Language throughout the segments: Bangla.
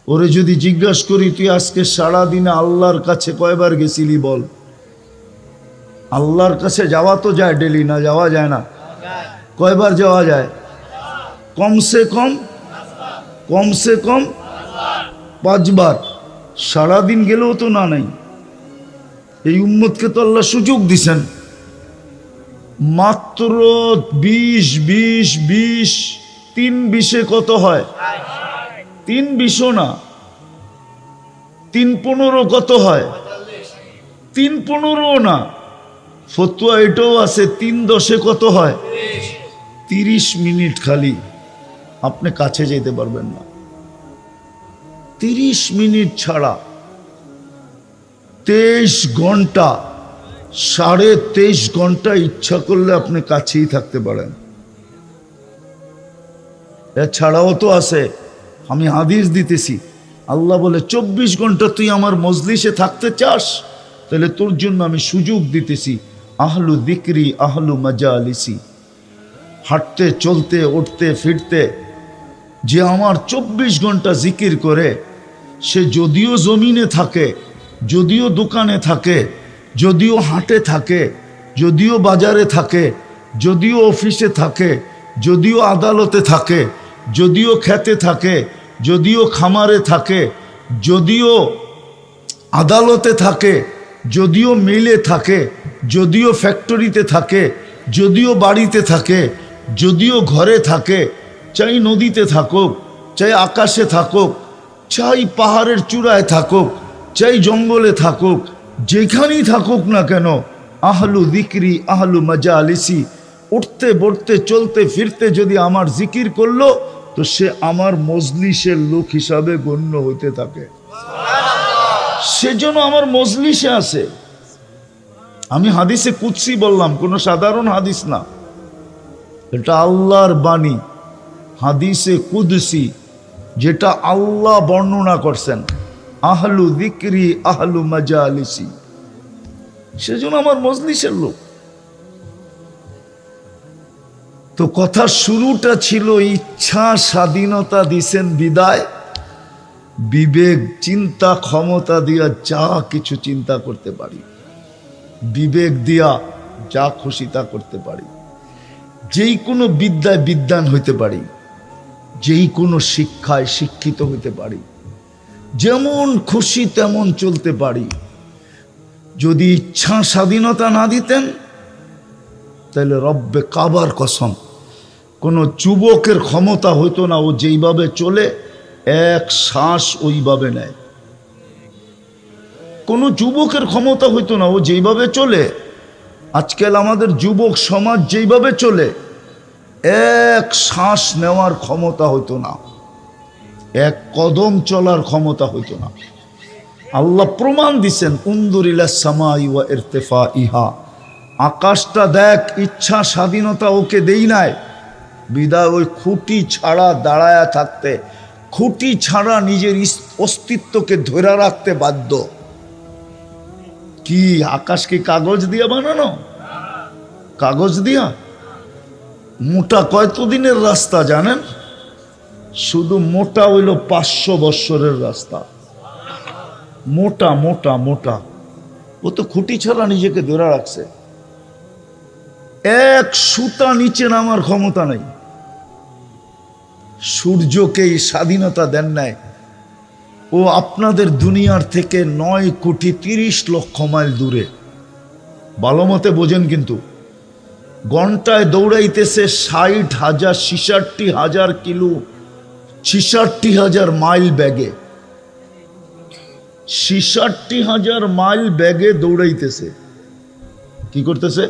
ওরে যদি জিজ্ঞাসা করি তুই আজকে সারাদিনে আল্লাহর কাছে কয়বার গেছিলি বল। আল্লাহর কাছে যাওয়া তো যায় ডেলি, না যাওয়া যায় না? কয়বার যাওয়া যায়? কমসে কম 5 বার। সারাদিন গেলেও তো না নাই। এই উম্মতকে তো আল্লাহ সুযোগ দিছেন মাত্র 20 3 20-এ কত হয়? 3 20 না, 3 15 কত হয়? 3 15 না, ফতুয়া এটাও আছে 3 10-এ কত হয়? 30 মিনিট খালি আপনি কাছে যেতে পারবেন না। 30 মিনিট ছাড়া 23 ঘন্টা, 23.5 ঘন্টা ইচ্ছা করলে আপনি কাছেই থাকতে পারেন। এছাড়াও তো আছে, আমি হাদিস দিতেছি, আল্লাহ বলে 24 ঘন্টা তুই আমার মজলিসে থাকতে চাস, তাহলে তোর জন্য আমি সুযোগ দিতেছি। আহলু যিকরি আহলু মাজালিসি, হাঁটতে চলতে উঠতে ফিরতে যে আমার 24 ঘন্টা জিকির করে, সে যদিও জমিনে থাকে, যদিও দোকানে থাকে, যদিও হাটে থাকে, যদিও বাজারে থাকে, যদিও অফিসে থাকে, যদিও আদালতে থাকে, যদিও খেতে থাকে, যদিও খামারে থাকে, যদিও আদালতে থাকে, যদিও মিলে থাকে, যদিও ফ্যাক্টরিতে থাকে, যদিও বাড়িতে থাকে, যদিও ঘরে থাকে, চাই নদীতে থাকুক, চাই আকাশে থাকুক, চাই পাহাড়ের চূড়ায় থাকুক, চাই জঙ্গলে থাকুক, যেখানেই থাকুক না কেন, আহলু যিকরি আহলু মাজালিসি, উঠতে বসতে চলতে ফিরতে যদি আমার জিকির করলো, তো সে আমার মজলিসের লোক হিসাবে গণ্য হইতে থাকে। সেজন্য আমার মজলিসে আছে। আমি হাদিসে কুদসি বললাম, কোনো সাধারণ হাদিস না, এটা আল্লাহর বাণী, হাদিসে কুদসি, যেটা আল্লাহ বর্ণনা করছেন, আহলু যিকরি আহলু মাজালিসি, সেজন্য আমার মজলিসের লোক। তো কথার শুরুটা ছিল ইচ্ছা স্বাধীনতা দিছেন বিদায়, বিবেক চিন্তা ক্ষমতা দিয়া যা কিছু চিন্তা করতে পারি, বিবেক দিয়া যা খুশি তা করতে পারি, যেই কোনো বিদ্যায় বিদ্বান হইতে পারি, যেই কোনো শিক্ষায় শিক্ষিত হইতে পারি, যেমন খুশি তেমন চলতে পারি। যদি ইচ্ছা স্বাধীনতা না দিতেন, তাহলে রব্বে কাবার কসম কোনো যুবকের ক্ষমতা হইতো না, ও যেইভাবে চলে এক শ্বাস ওইভাবে নেয়। কোনো যুবকের ক্ষমতা হইতো না, ও যেইভাবে চলে, আজকাল আমাদের যুবক সমাজ যেইভাবে চলে, এক শ্বাস নেওয়ার ক্ষমতা হইতো না, এক কদম চলার ক্ষমতা হইতো না। আল্লাহ প্রমাণ দিছেন, উনজুর ইলাস সামাই ওয়া ইরতিফাইহা, আকাশটা দেখ, ইচ্ছা স্বাধীনতা ওকে দেই নাই বিদায় ওই খুঁটি ছাড়া দাঁড়ায়া থাকতে, খুঁটি ছাড়া নিজের অস্তিত্বকে ধরে রাখতে বাধ্য। কি আকাশ কি কাগজ দিয়া বানানো? কাগজ দিয়া? মোটা কতদিনের রাস্তা জানেন? শুধু মোটা হইল 500 বৎসরের রাস্তা। মোটা মোটা মোটা, ও তো খুঁটি ছাড়া নিজেকে ধরে রাখছে। এক সুতা নিচে নামার ক্ষমতা নাই। সূর্যকে এই স্বাধীনতা দেন নাই, ও আপনাদের দুনিয়ার থেকে 9,30,00,000 মাইল দূরে। ভালো মতে বোঝেন, কিন্তু ঘন্টায় দৌড়াইতেছে 60,000 66,000 কিলো, 66,000 মাইল ব্যাগে, 66,000 মাইল ব্যাগে দৌড়াইতেছে। কি করতেছে?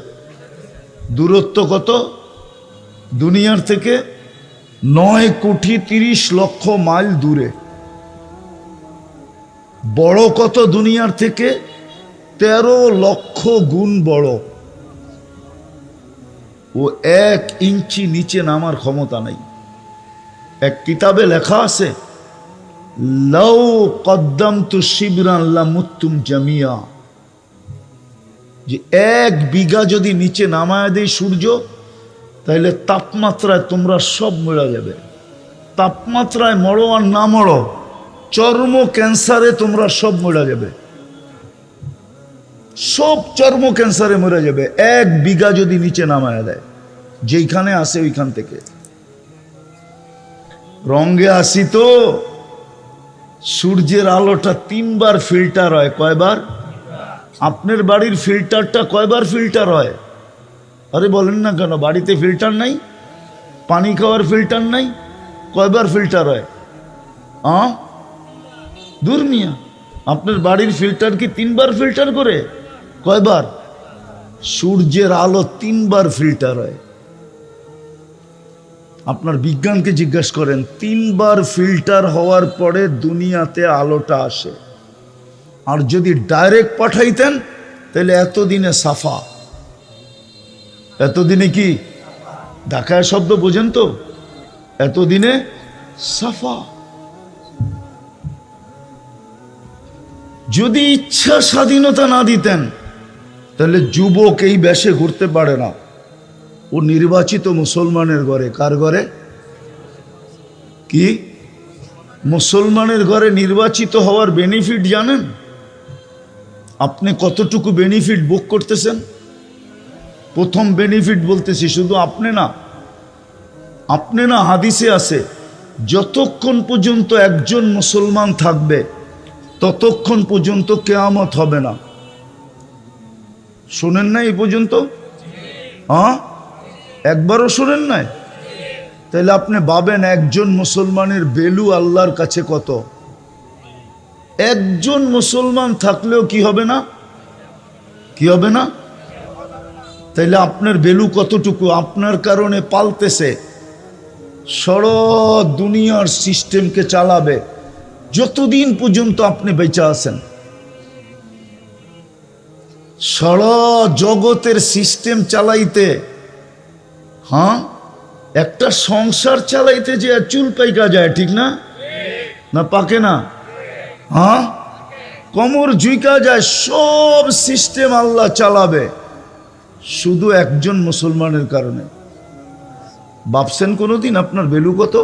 দূরত্ব কত দুনিয়ার থেকে? 9,30,00,000 মাইল দূরে। বড় কত দুনিয়ার থেকে? 13 লক্ষ গুণ বড়। ও 1 ইঞ্চি নিচে নামার ক্ষমতা নাই। এক কিতাবে লেখা আছে, লাউ কদ্দামতু শিবরান লামুতুম জামিয়া, যে 1 বিঘা যদি নিচে নামায় দেয় সূর্য, তাহলে তাপমাত্রায় তোমরা সব মরে যাবে। তাপমাত্রায় মরো আর না মরো, চর্ম ক্যান্সারে তোমরা সব মরে যাবে, সব চর্ম ক্যান্সারে মরে যাবে। 1 বিঘা যদি নিচে নামায় দেয়, যেইখানে আসে ওইখান থেকে। রঙে আসি তো, সূর্যের আলোটা 3 বার ফিল্টার হয়। কয়বার? আপনার বাড়ির ফিল্টারটা কয়বার ফিল্টার হয়? আরে বলেন না কেন, বাড়িতে ফিল্টার নাই? পানি খাওয়ার ফিল্টার নাই? কয়বার ফিল্টার হয়? দূর মিয়া, আপনার বাড়ির ফিল্টার কি 3 বার ফিল্টার করে? কয়বার? সূর্যের আলো 3 বার ফিল্টার হয়। আপনার বিজ্ঞানকে জিজ্ঞেস করেন, 3 বার ফিল্টার হওয়ার পরে দুনিয়াতে আলোটা আসে। আর যদি ডাইরেক্ট পাঠাইতেন তাহলে এতদিনে সাফা। এতদিনে কি? ঢাকায় শব্দ বোঝেন তো? এতদিনে সাফা। যদি ইচ্ছা স্বাধীনতা না দিতেন তাহলে যুবক এই বেশে ঘুরতে পারে না। ও নির্বাচিত মুসলমানের ঘরে। কার ঘরে? কি? মুসলমানের ঘরে নির্বাচিত হওয়ার বেনিফিট জানেন? আপনি কতটুকু বেনিফিট ভোগ করতেছেন? প্রথম বেনিফিট বলতেছি, শুধু আপনি না, হাদিসে আছে যতক্ষণ পর্যন্ত একজন মুসলমান থাকবে ততক্ষণ পর্যন্ত কিয়ামত হবে না। শোনেন না এই পর্যন্ত? একবারও শোনেন নাই? তাহলে আপনি ভাবেন একজন মুসলমানের ভ্যালু আল্লাহর কাছে কত। একজন মুসলমান থাকলেও কি হবে না? কি হবে না? তাইলে আপনার ভ্যালু কতটুকু? আপনার কারণে পালতেছে, সারা দুনিয়ার সিস্টেমকে চালাবে যতদিন পর্যন্ত আপনি বেঁচে আছেন। সারা জগতের সিস্টেম চালাইতে, একটা সংসার চালাইতে যে চুল পাইকা যায়, ঠিক না? না পাকে না? কোমর ঝুঁকা যায়। সব সিস্টেম আল্লাহ চালাবে শুধু একজন মুসলমানের কারণে। ভাবছেন কোনোদিন আপনার ভ্যালু কত?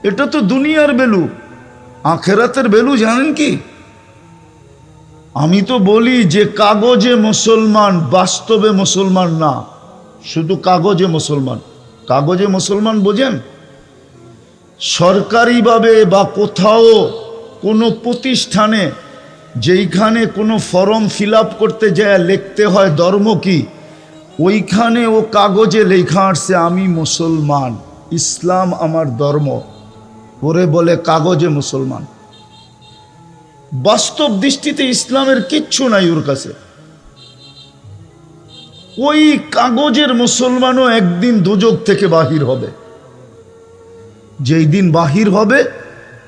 এটা তো দুনিয়ার ভ্যালু। আখেরাতের ভ্যালু জানেন কি? আমি তো বলি যে কাগজে মুসলমান, বাস্তবে মুসলমান না, শুধু কাগজে মুসলমান। কাগজে মুসলমান বোঝেন? সরকারিভাবে বা কোথাও কোনো প্রতিষ্ঠানে যেইখানে কোনো ফর্ম ফিল আপ করতে যায় লিখতে হয় ধর্ম কি, ওইখানে ও কাগজে লেখা আসছে আমি মুসলমান, ইসলাম আমার ধর্ম, ওরে বলে কাগজে মুসলমান। বাস্তব দৃষ্টিতে ইসলামের কিচ্ছু নাই ওর কাছে। ওই কাগজের মুসলমানও একদিন দোজখ থেকে বাহির হবে। যেই দিন বাহির হবে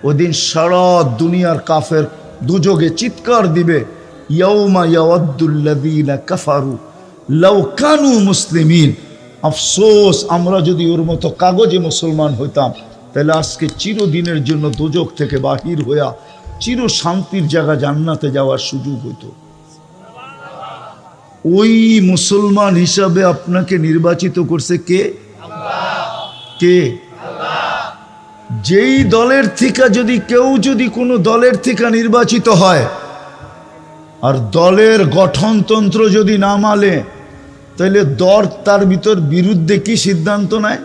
ওই দিন সারা দুনিয়ার কাফের দোজখে চিৎকার দিবে, ইয়াউমা ইয়াওয়াদ্দুল্লাযীনা কাফারু লাউ কানু মুসলিমিন। আফসোস, আমরা যদি ওর মতো কাগজে মুসলমান হইতাম তাহলে আজকে চিরদিনের জন্য দোজখ থেকে বাহির হইয়া চির শান্তির জায়গা জান্নাতে যাওয়ার সুযোগ হইতো। ওই মুসলমান হিসাবে আপনাকে নির্বাচিত করছে কে? কে? যেই দলের থেকে যদি কোনো দলের থেকে নির্বাচিত হয় আর দলের গঠনতন্ত্র যদি না মানে, তাহলে দল তার বিরুদ্ধে কি সিদ্ধান্ত নেয়?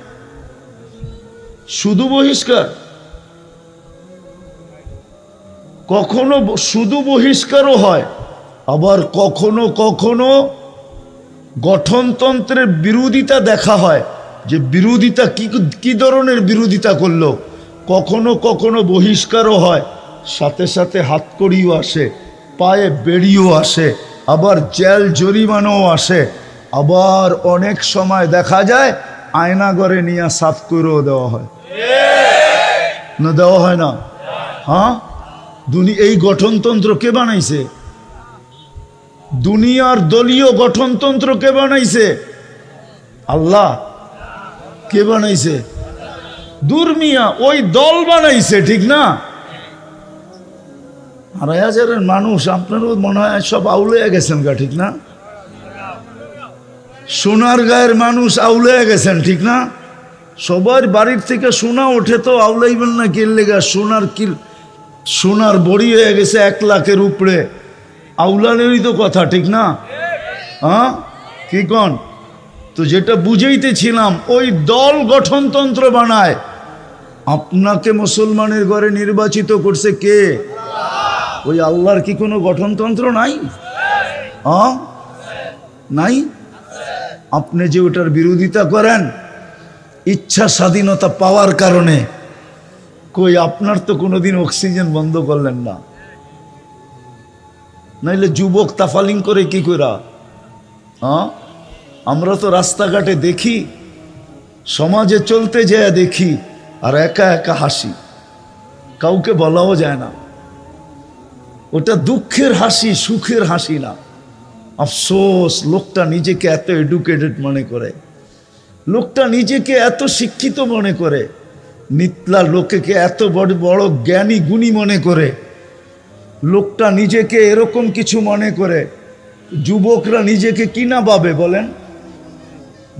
শুধু বহিষ্কার। কখনো শুধু বহিষ্কারও হয়, আবার কখনো কখনো গঠনতন্ত্রের বিরোধিতা দেখা হয়, যে বিরোধিতা কি ধরনের বিরোধিতা করলো। কখনো কখনো বহিষ্কারও হয়, সাথে সাথে হাতকড়িও আসে, পায়ে বেড়িও আসে, আবার জেল জরিমানাও আসে, আবার অনেক সময় দেখা যায় আয়নাঘরে নিয়ে সাফ করেও দেওয়া হয়। না দেওয়া হয় না? এই গঠনতন্ত্র কে বানাইছে? দুনিয়ার দলীয় গঠনতন্ত্র কে বানাইছে? আল্লাহ। কে বানাইছে? দুর্মিয়া ওই দল বানাইছে, ঠিক না? 2,500 মানুষ, আপনারও মনে হয় সব আউলে গেছেন গা, ঠিক না? সোনার গায়ের মানুষ আউলে গেছেন, ঠিক না? সবার বাড়ির থেকে সোনা ওঠে তো আউলাইবেন না, কে লেগা? সোনার সোনার বড়ি হয়ে গেছে 1 লাখের উপরে, আউলানেরই তো কথা, ঠিক না? হ্যাঁ, কি কন? তো যেটা বুঝাইতেছিলাম, ওই দল গঠনতন্ত্র বানায়। আপনাকে মুসলমানের ঘরে নির্বাচিত করছে কে? ওই আল্লাহর কি কোনো গঠনতন্ত্র নাই? হ্যাঁ, নাই। আপনি যে ওটার বিরোধিতা করেন ইচ্ছা স্বাধীনতা পাওয়ার কারণে, কই আপনার তো কোনোদিন অক্সিজেন বন্ধ করলেন না, নাইলে যুবক তাফালিং করে কি কইরা? হ্যাঁ, আমরা তো রাস্তাঘাটে দেখি, সমাজে চলতে যায় দেখি, আর একা একা হাসি, কাউকে বলাও যায় না। ওটা দুঃখের হাসি, সুখের হাসি না। আফসোস, লোকটা নিজেকে এত এডুকেটেড মনে করে, লোকটা নিজেকে এত শিক্ষিত মনে করে, নিতলা লোকেকে এত বড় বড় জ্ঞানী গুণী মনে করে, লোকটা নিজেকে এরকম কিছু মনে করে। যুবকরা নিজেকে কি না ভাবে বলেন?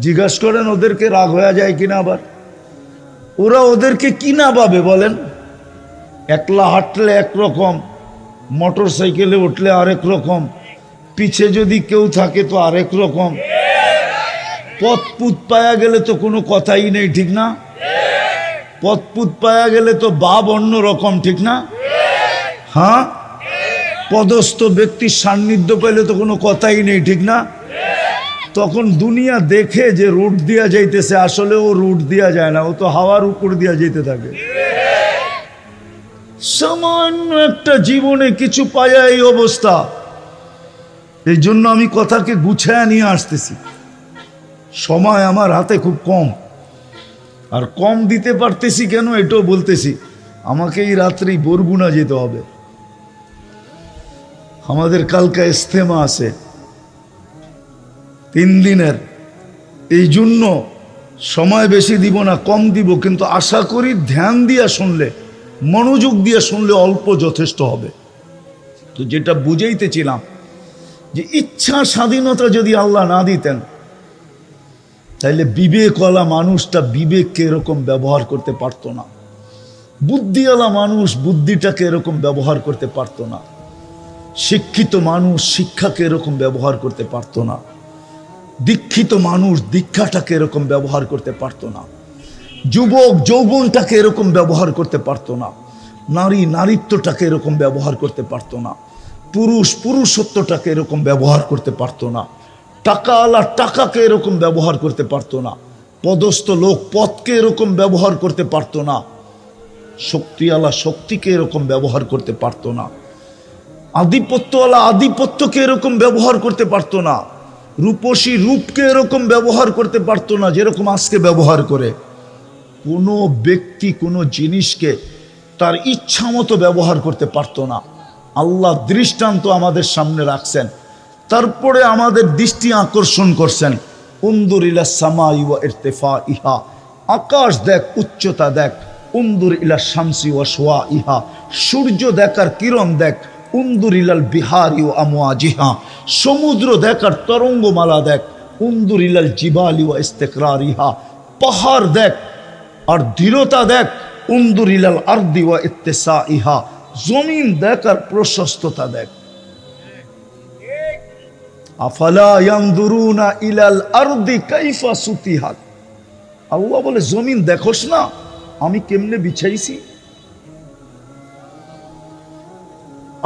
জিজ্ঞাসা করেন ওদেরকে, রাগ হয়ে যায় কিনা আবার? ওরা ওদেরকে কি না ভাবে বলেন? একলা হাঁটলে একরকম, মোটর সাইকেলে উঠলে আরেক রকম, পিছে যদি কেউ থাকে তো আরেক রকম, পথপুত পায়া গেলে তো কোনো কথাই নেই, ঠিক না? পথপুত পায়া গেলে তো ভাব অন্য রকম, ঠিক না? হ্যাঁ, পদস্থ ব্যক্তির সান্নিধ্য পেলে তো কোনো কথাই নেই, ঠিক না? তখন দুনিয়া দেখে যে রুট দিয়া যাইতেছে, আসলে ও রুট দিয়া যায় না, ও তো হাওয়ার উপর দিয়া যেতে থাকে। সামান্য একটা জীবনে কিছু পায়া এই অবস্থা। এই জন্য আমি কথাকে গুছায়া নিয়ে আসতেছি। সময় আমার হাতে খুব কম, আর কম দিতে পারতেছি কেন এটাও বলতেছি। আমাকে এই রাত্রি বরগুনা যেতে হবে, আমাদের কালকে ইস্তেমা আছে 3 দিনের। এই জন্য সময় বেশি দিব না, কম দিব, কিন্তু আশা করি ধ্যান দিয়া শুনলে, মনোযোগ দিয়ে শুনলে অল্প যথেষ্ট হবে। তো যেটা বুঝাইতেছিলাম, যে ইচ্ছা স্বাধীনতা যদি আল্লাহ না দিতেন, তাইলে বিবেকওয়ালা মানুষটা বিবেককে এরকম ব্যবহার করতে পারতো না, বুদ্ধিওয়ালা মানুষ বুদ্ধিটাকে এরকম ব্যবহার করতে পারতো না, শিক্ষিত মানুষ শিক্ষাকে এরকম ব্যবহার করতে পারতো না, দীক্ষিত মানুষ দীক্ষাটাকে এরকম ব্যবহার করতে পারতো না, যুবক যৌবনটাকে এরকম ব্যবহার করতে পারতো না, নারী নারীত্বটাকে এরকম ব্যবহার করতে পারতো না, পুরুষ পুরুষত্বটাকে এরকম ব্যবহার করতে পারতো না, টাকাওয়ালা টাকাকে এরকম ব্যবহার করতে পারতো না, পদস্থ লোক পদকে এরকম ব্যবহার করতে পারতো না, শক্তিওয়ালা শক্তিকে এরকম ব্যবহার করতে পারতো না, আধিপত্যওয়ালা আধিপত্যকে এরকম ব্যবহার করতে পারতো না, রূপসী রূপকে এরকম ব্যবহার করতে পারতো না যেরকম আজকে ব্যবহার করে। কোনো ব্যক্তি কোনো জিনিসকে তার ইচ্ছা মতো ব্যবহার করতে পারতো না। আল্লাহ দৃষ্টান্ত আমাদের সামনে রাখছেন, তারপরে আমাদের দৃষ্টি আকর্ষণ করছেন। উনদুর ইলা সামাই ওয়া ইরতিফাইহা, আকাশ দেখ, উচ্চতা দেখ। উনদুর ইলা শামসি ওয়া শুআইহা, সূর্য দেখ আর কিরণ দেখ। উনদুর ইলাল বিহারি ওয়া আমওয়াজিহা, সমুদ্র দেখ আর তরঙ্গমালা দেখ। উনদুর ইলাল জিবালি ওয়া ইস্তিকরারিহা, পাহাড় দেখ আর দৃঢ়তা দেখ। উনদুর ইলাল আরদি ওয়া ইত্তিসাইহা, জমিন দেখ আর প্রশস্ততা দেখ। আফালা ইয়ানদুরুনা ইলাল আরদি কাইফা সুতিহাত, আল্লাহ বলে জমিন দেখোস না আমি কেমনে বিছাইছি।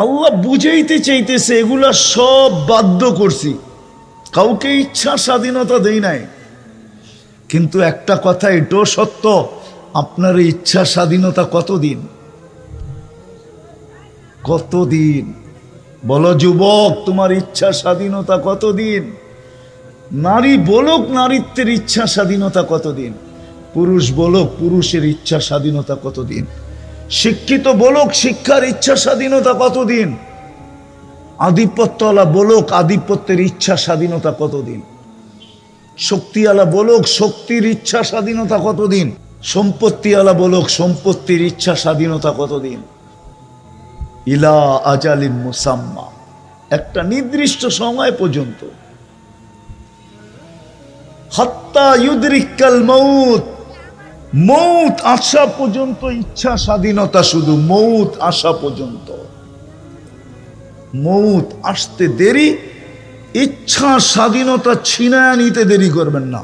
আল্লাহ বুঝাইতে চাইতেছে এগুলা সব বাধ্য করছি, কাউকে ইচ্ছা স্বাধীনতা দেই নাই। কিন্তু একটা কথা এটাও সত্য, আপনার ইচ্ছা স্বাধীনতা কতদিন? কতদিন বলো যুবক, তোমার ইচ্ছা স্বাধীনতা কতদিন? নারী বলুক নারীত্বের ইচ্ছা স্বাধীনতা কতদিন? পুরুষ বলুক পুরুষের ইচ্ছা স্বাধীনতা কতদিন? শিক্ষিত বলুক শিক্ষার ইচ্ছা স্বাধীনতা কতদিন? আধিপত্যওয়ালা বলুক আধিপত্যের ইচ্ছা স্বাধীনতা কতদিন? শক্তিওয়ালা বলুক শক্তির ইচ্ছা স্বাধীনতা কতদিন? সম্পত্তিওয়ালা বলুক সম্পত্তির ইচ্ছা স্বাধীনতা কতদিন? ইলা আজালিন মুসাম্মা, একটা নির্দিষ্ট সময় পর্যন্ত। হাত্তা ইউদরিকাল মাউত, মৌত আসা পর্যন্ত ইচ্ছা স্বাধীনতা, শুধু মৌত আসা পর্যন্ত। মৌত আসতে দেরি, ইচ্ছা স্বাধীনতা ছিনায় নিতে দেরি করবেন না।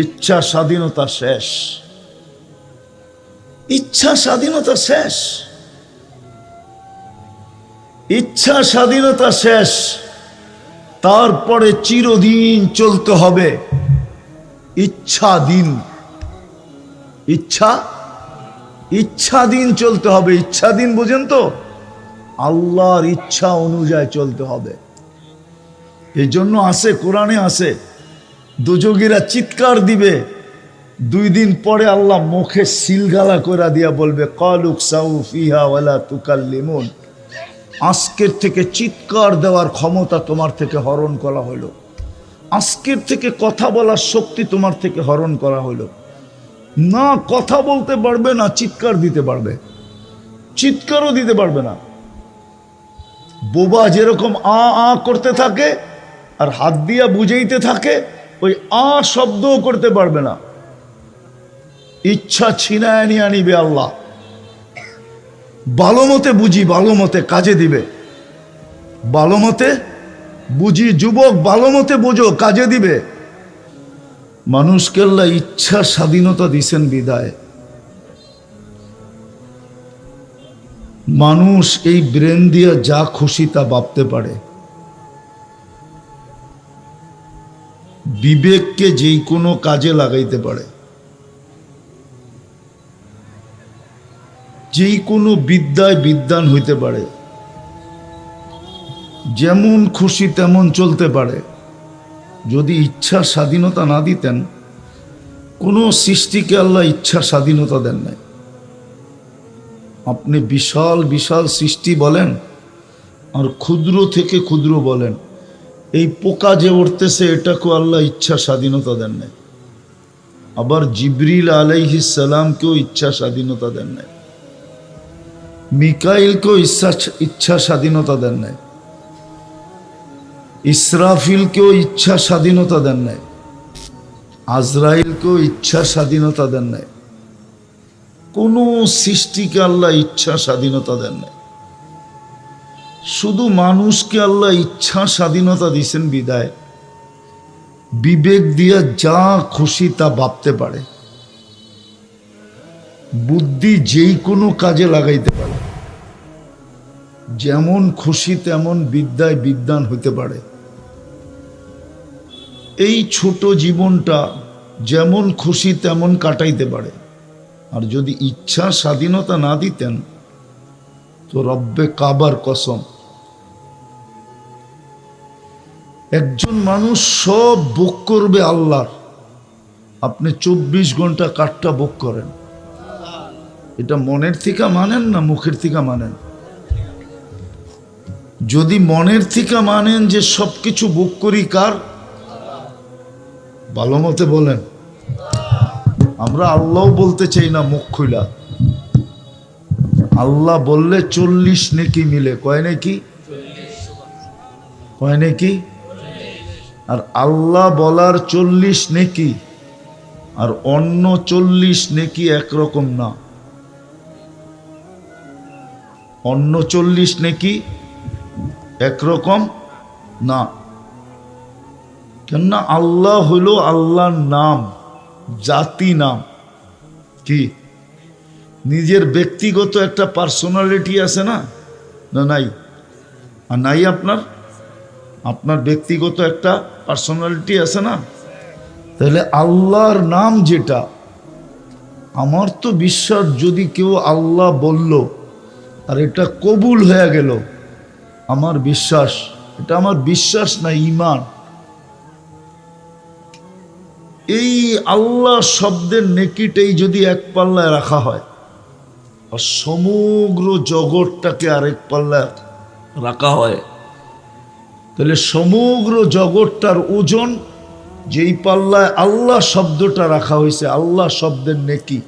ইচ্ছা স্বাধীনতা শেষ, ইচ্ছা স্বাধীনতা শেষ, ইচ্ছা স্বাধীনতা শেষ। তারপরে চিরদিন চলতে হবে ইচ্ছা দিন। ইচ্ছা দিন চলতে হবে। ইচ্ছা দিন বোঝেন তো? আল্লাহর ইচ্ছা অনুযায়ী চলতে হবে। এই জন্য আছে, কোরআনে আছে, দোজগীরা চিৎকার দিবে, 2 দিন পরে আল্লাহ মুখে সিলগালা করে দিয়া বলবে ক্বালু সাউ ফিহা ওয়ালা তুকাল্লিমুন। আজকের থেকে চিৎকার দেওয়ার ক্ষমতা তোমার থেকে হরণ করা হলো, আজকের থেকে কথা বলার শক্তি তোমার থেকে হরণ করা হলো। না কথা বলতে পারবে না, চিৎকার দিতে পারবে, চিৎকারও দিতে পারবে না। বোবা যেরকম আ আ করতে থাকে আর হাত দিয়া বুঝাইতে থাকে, ওই আ শব্দও করতে পারবে না। ইচ্ছা ছিনায় নিয়ে আনিবে আল্লাহ। ভালো মতে বুঝি, ভালো মতে কাজে দিবে। ভালো মতে বুঝি, যুবক ভালো মতে বোঝো, কাজে দিবে। মানুষকে আল্লাহ ইচ্ছা স্বাধীনতা দিছেন বিদায়। মানুষ এই ব্রেন দিয়া যা খুশি তা ভাবতে পারে। বিবেককে যেই কোনো কাজে লাগাইতে পারে, যেই কোনো বিদ্যায় বিদ্বান হইতে পারে, যেমন খুশি তেমন চলতে পারে। যদি ইচ্ছা স্বাধীনতা না দিতেন, কোনো সৃষ্টিকে আল্লাহ ইচ্ছা স্বাধীনতা দেন নাই। আপনি বিশাল বিশাল সৃষ্টি বলেন আর ক্ষুদ্র থেকে ক্ষুদ্র বলেন, এই পোকা যে উঠতেছে এটাকেও আল্লাহ ইচ্ছা স্বাধীনতা দেন নাই। আবার জিবরিল আলাইহিস সালামকেও ইচ্ছা স্বাধীনতা দেন নাই, মিকাইলকেও ইচ্ছা স্বাধীনতা দেন নাই, ইসরাফিলকেও ইচ্ছা স্বাধীনতা দেন নাই, আজরাইলকেও ইচ্ছা স্বাধীনতা দেন নাই। কোন সৃষ্টিকে আল্লাহ ইচ্ছা স্বাধীনতা দেন নাই। শুধু মানুষকে আল্লাহ ইচ্ছা স্বাধীনতা দিয়েছেন বিদায় বিবেক দিয়া যা খুশি তা ভাবতে পারে, বুদ্ধি যেই কোনো কাজে লাগাইতে পারে, যেমন খুশি তেমন বিদ্যায় বিদ্বান হতে পারে। এই ছোট জীবনটা যেমন খুশি তেমন কাটাইতে পারে। আর যদি ইচ্ছা স্বাধীনতা না দিতেন তো রব্বে কাবার কসম, একজন মানুষ সব ভোগ করবে আল্লাহর, আপনি 24 ঘন্টা কাঠটা ভোগ করেন। এটা মনের থেকে মানেন না মুখের থেকে মানেন? যদি মনের থেকে মানেন যে সবকিছু ভোগ করি কার, ভালো মতে বলেন। আমরা আল্লাহ বলতে চাই না মুখ খুলা। আল্লাহ বললে 40 নেকি মিলে, কয় নাকি? কয় নাকি? আর আল্লাহ বলার 40 নেকি আর অন্য 40 নেকি একরকম না। অন্য 40 নেকি একরকম না। কেননা আল্লাহ হলো আল্লাহর নাম, জাতি নাম। কি নিজের ব্যক্তিগত একটা পার্সোনালিটি আছে না? না নাই? আর নাই আপনার? আপনার ব্যক্তিগত একটা পার্সোনালিটি আছে না? তাহলে আল্লাহর নাম যেটা, আমার তো বিশ্বাস যদি কেউ আল্লাহ বলল আর এটা কবুল হয়ে গেল, আমার বিশ্বাস, এটা আমার বিশ্বাস না, ঈমান। এই আল্লাহ শব্দের নেকিটাই যদি এক পাল্লায় রাখা হয় আর সমগ্র জগৎটাকে আরেক পাল্লায় রাখা হয়, তাহলে সমগ্র জগৎটার ওজন যেই পাল্লায় আল্লাহ শব্দটা রাখা হয়েছে, আল্লাহ শব্দের নেকি,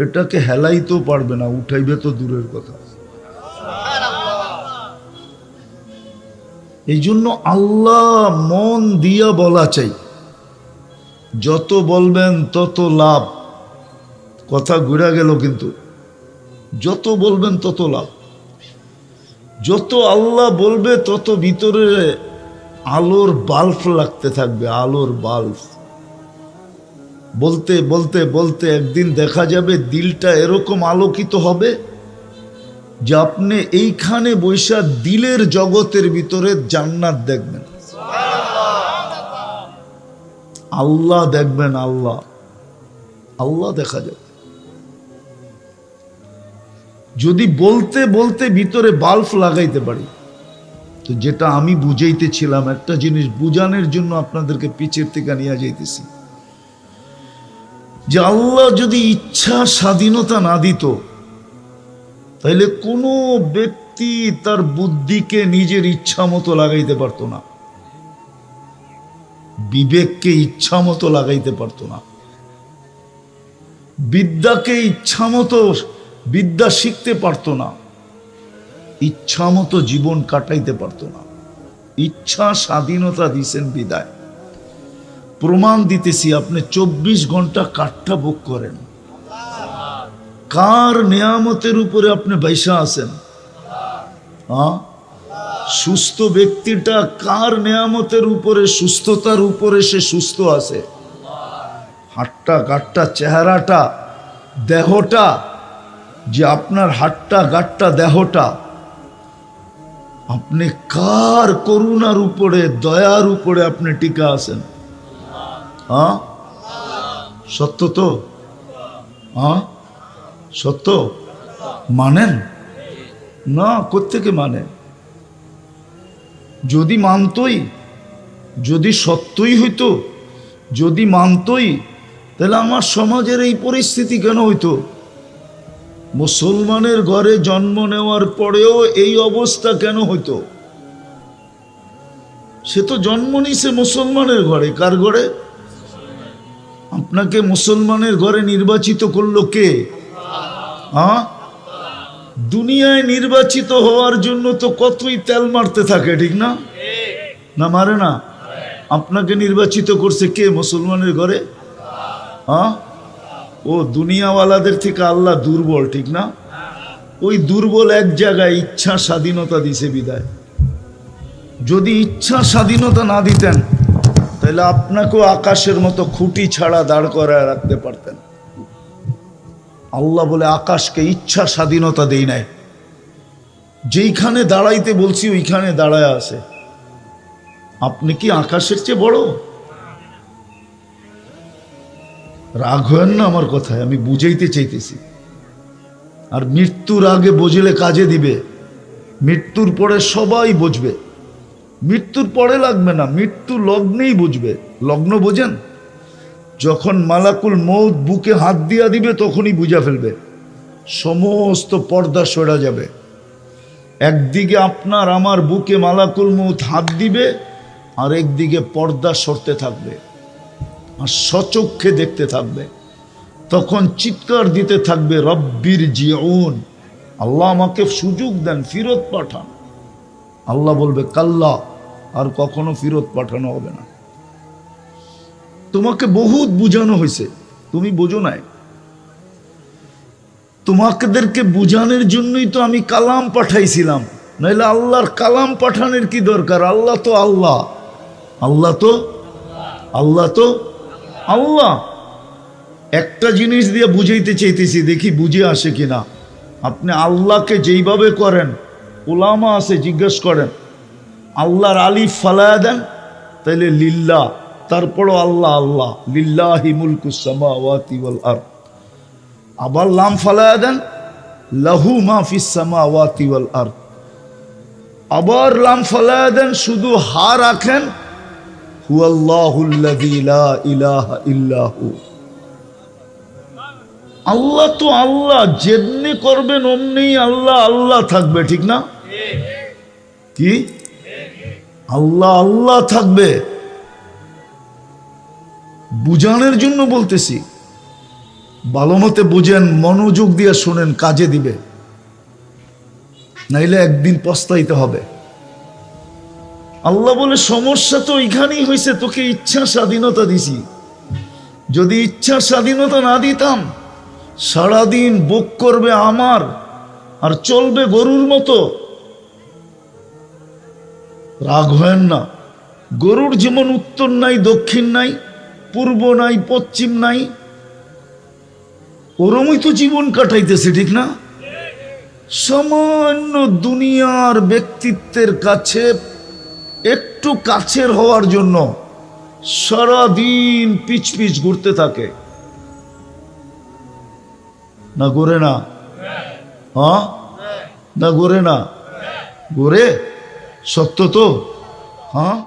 এটাকে হেলাইতেও পারবে না, উঠাইবে তো দূরের কথা। এই জন্য আল্লাহ মন দিয়া বলা চাই, যত বলবেন তত লাভ। কথা ঘুরে গেল, কিন্তু যত বলবেন তত লাভ। যত আল্লাহ বলবে তত ভিতরে আলোর বাল্ব লাগতে থাকবে, আলোর বাল্ব। বলতে বলতে বলতে একদিন দেখা যাবে দিলটা এরকম আলোকিত হবে যে আপনি এইখানে বৈশা দিলের জগতের ভিতরে জান্নাত দেখবেন, আল্লাহ দেখবেন, আল্লাহ আল্লাহ দেখা যাবে। যদি বলতে বলতে ভিতরে বাল্ব লাগাইতে পারি। তো যেটা আমি বুঝাইতেছিলাম, একটা জিনিস বুঝানোর জন্য আপনাদেরকে পিছের থেকে নিয়ে যাইতেছি, যে আল্লাহ যদি ইচ্ছা স্বাধীনতা না দিত, তাইলে কোনো ব্যক্তি তার বুদ্ধিকে নিজের ইচ্ছা মতো লাগাইতে পারতো না, বিবেককে ইচ্ছা মতো লাগাইতে পারতো না, বিদ্যাকে ইচ্ছা মতো বিদ্যা শিখতে পারতো না, ইচ্ছা মতো জীবন কাটাইতে পারতো না। ইচ্ছা স্বাধীনতা দিছেন বিদায়। প্রমাণ দিতেছি, আপনি 24 ঘন্টা কাঠটা ভোগ করেন, কার নিয়ামতের উপরে আপনি বাইসা আছেন? সুস্থ ব্যক্তিটা কার নিয়ামতের উপরে, সুস্থতার উপরে সে সুস্থ আছে? হাটটা গাটটা চেহারাটা দেহটা, যে আপনার হাটটা গাটটা দেহটা, আপনি কার করুণার উপরে, দয়ার উপরে আপনি টিকা আছেন? সত্য তো? সত্য মানেন না? কোত্থেকে মানে? যদি মানতই, যদি সত্যই হইতো, যদি মানতই, তাহলে আমার সমাজের এই পরিস্থিতি কেন হইতো? মুসলমানের ঘরে জন্ম নেওয়ার পরেও এই অবস্থা কেন হইতো? সে তো জন্ম নিছে মুসলমানের ঘরে। কার ঘরে? আপনাকে মুসলমানের ঘরে নির্বাচিত করলো কে? দুনিয়ায় নির্বাচিত হওয়ার জন্য তো কতই তেল মারতে থাকে, ঠিক না? না মারে না? আপনাকে নির্বাচিত করছে কে মুসলমানের ঘরে? ও দুনিয়াওয়ালাদের থেকে আল্লাহ দুর্বল, ঠিক না? ওই দুর্বল এক জায়গায় ইচ্ছা স্বাধীনতা দিছে বিদায়। যদি ইচ্ছা স্বাধীনতা না দিতেন, তাহলে আপনাকেও আকাশের মতো খুঁটি ছাড়া দাঁড় করায় রাখতে পারতেন। আল্লাহ বলে আকাশকে ইচ্ছা স্বাধীনতা দেই নাই, যেইখানে দাঁড়াইতে বলছি ওইখানে দাঁড়ায় আছে। আপনি কি আকাশের চেয়ে বড়? রাগ হয়েন না আমার কথায়, আমি বুঝাইতে চাইতেছি। আর মৃত্যুর আগে বুঝলে কাজে দিবে, মৃত্যুর পরে সবাই বুঝবে। মৃত্যুর পরে লাগবে না, মৃত্যু লগ্নেই বুঝবে। লগ্ন বোঝেন? যখন মালাকুল মউত বুকে হাত দিয়া দিবে তখনই বুঝা ফেলবে, সমস্ত পর্দা সরা যাবে। একদিকে আপনার আমার বুকে মালাকুল মউত হাত দিবে, আর একদিকে পর্দা সরতে থাকবে, আর সচক্ষে দেখতে থাকবে। তখন চিৎকার দিতে থাকবে, রব্বির জিউন, আল্লাহ আমাকে সুযোগ দেন, ফিরত পাঠান। আল্লাহ বলবে কাল্লা, আর কখনো ফিরত পাঠানো হবে না। তোমাকে বহুত বুঝানো হয়েছে, তুমি বোঝো নাই। তোমাদেরকে বুঝানোর জন্যই তো আমি কালাম পাঠাইছিলাম, নাইলে আল্লাহর কালাম পাঠানোর কি দরকার? আল্লাহ তো আল্লাহ, আল্লাহ তো আল্লাহ তো আল্লাহ। একটা জিনিস দিয়ে বুঝাইতে চাইতেছি, দেখি বুঝে আসে কিনা। আপনি আল্লাহকে যেইভাবে করেন, ওলামা আছে জিজ্ঞেস করেন, আল্লাহর আলিফ ফালায়া দেন, তাইলে লিল্লাহ, তারপরও আল্লাহ আল্লাহ, লিল্লাহি মুলকুস সামাওয়াতি ওয়াল আরদ। আবার লাম ফালায়া দেন, লাহু মা ফিস সামাওয়াতি ওয়াল আরদ। আবার লাম ফালায়া দেন, শুধু হা রাখেন, হুয়াল্লাহুল্লাযী লা ইলাহা ইল্লাহু। আল্লাহ তো আল্লাহ, যেমনি করবেন অমনি আল্লাহ আল্লাহ থাকবে, ঠিক না? কি আল্লাহ আল্লাহ থাকবে? বুঝানোর জন্য বলতেছি, ভালো মতে বুঝেন, মনোযোগ দিয়ে শোনেন, কাজে দিবে, নাইলে একদিন পস্তাইতে হবে। আল্লাহ বলে সমস্যা তো এখানেই হয়েছে, তোকে ইচ্ছা স্বাধীনতা দিছি, যদি ইচ্ছার স্বাধীনতা না দিতাম, সারাদিন বুক করবে আমার আর চলবে গরুর মতো। রাগ হয় না। গরুর যেমন উত্তর নাই, দক্ষিণ নাই, পূর্ব নাই, পশ্চিম নাই, ওরমই তো জীবন কাটাইতেছে, ঠিক না? সামান্য দুনিয়ার ব্যক্তিত্বের কাছে একটু কাছের হওয়ার জন্য সারাদিন পিছ পিছ ঘুরতে থাকে, না ঘুরে না? হ্যাঁ, না ঘুরে না? ঘুরে, সত্য তো। হ্যাঁ।